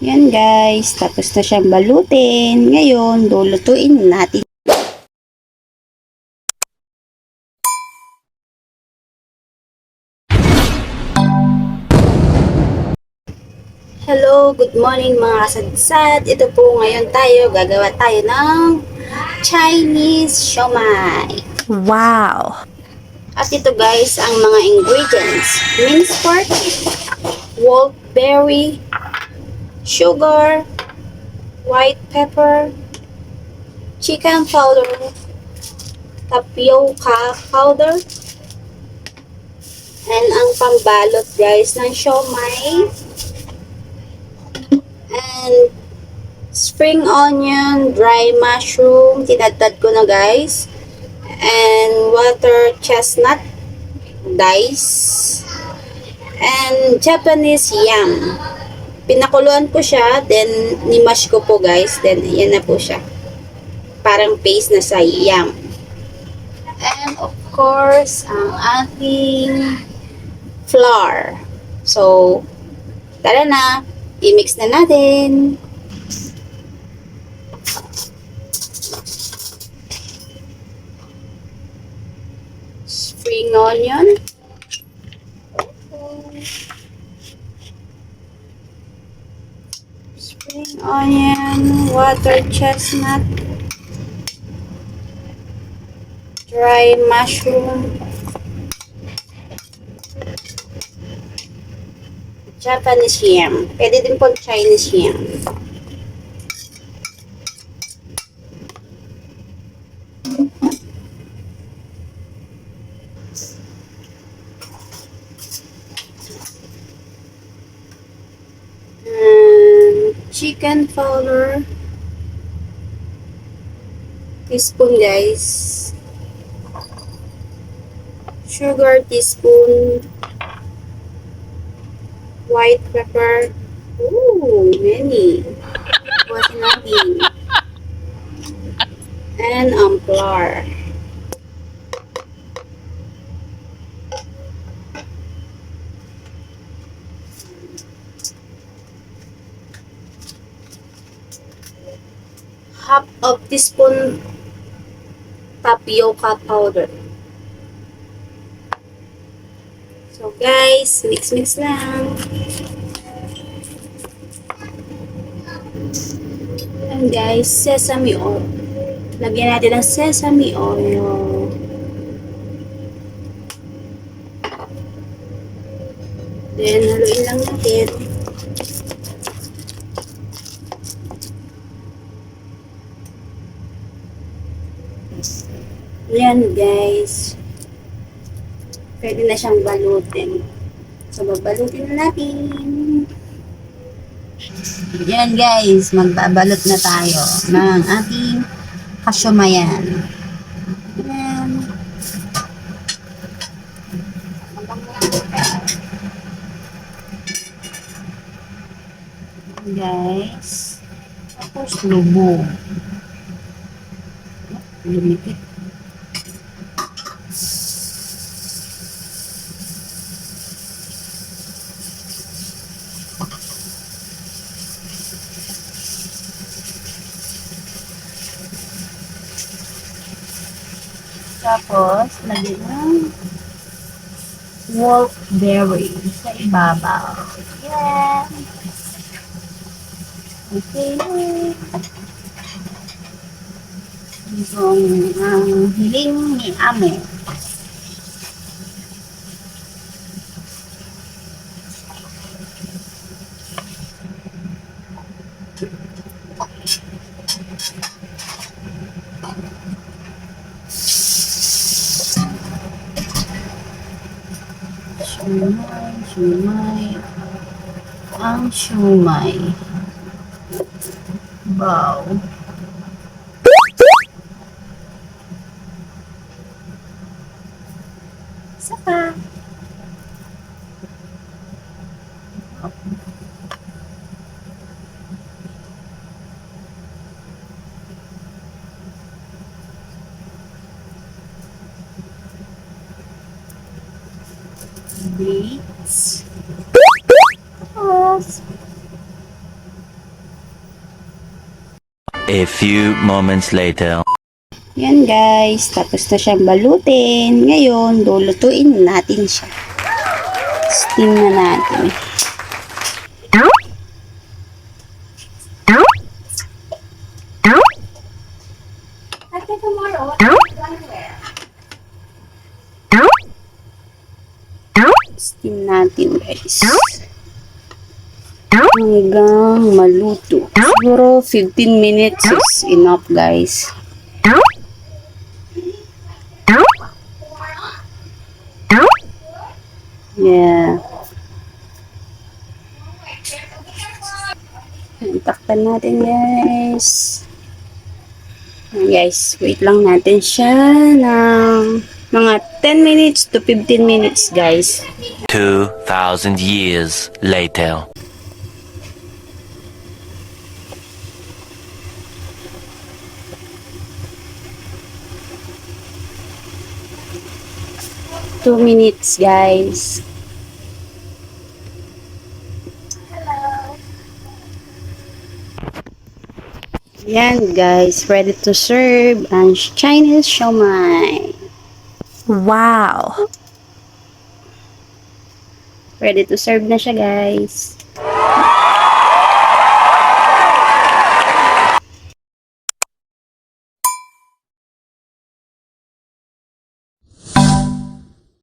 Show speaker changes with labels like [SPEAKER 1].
[SPEAKER 1] Yan guys, tapos na siyang balutin. Ngayon, lulutuin natin. Hello, good morning mga kasadsad. Ito po ngayon gagawa tayo ng Chinese Siomai.
[SPEAKER 2] Wow!
[SPEAKER 1] At ito guys, ang mga ingredients. Minced pork, wolfberry, sugar, white pepper, chicken powder, tapioca powder, and ang pambalot guys ng siomai, and spring onion, dry mushroom, tinadtad ko na guys, and water chestnut dice, and Japanese yam. Pinakuluan ko siya, then nimash ko po guys, then yan na po siya. Parang paste na sa yam. And of course, ang ating flour. So, tara na, i-mix na natin. Spring onion. Spring onion, water chestnut, dry mushroom, Japanese yam. Pwede din po Chinese yam. Chicken powder. Teaspoon guys. Sugar teaspoon. White pepper. Ooh, many. Buwasin natin. And flour. Half of teaspoon tapioca powder. So guys, mix lang. And guys, sesame oil. Lagyan natin ng sesame oil. Then, haluin lang natin. Yan guys. Pwede na siyang balutin. So, babalutin na natin. Yan guys, magbabalot na tayo ng ating kasyomayan. Yan. Guys. Tapos lubog. Lumipit. Tapos, lagyan ng wolfberry sa ibabaw. Yan. Okay. Itong ang hiling ni Ame. Siomai. Ang siomai. Wow. Isa pa. Dates. Tapos,
[SPEAKER 2] A few moments later.
[SPEAKER 1] Yan guys, tapos na siyang balutin. Ngayon, lulutuin natin siya. Steam na natin. Steam natin guys. Hanggang maluto. Siguro 15 minutes is enough guys. Yeah. Takpan natin guys. Guys, wait lang natin siya ng mga 10 minutes to 15 minutes guys.
[SPEAKER 2] 2,000 years later.
[SPEAKER 1] Two minutes guys. Yan guys, ready to serve ang Chinese Siomai.
[SPEAKER 3] Wow!
[SPEAKER 1] Ready to serve na siya guys.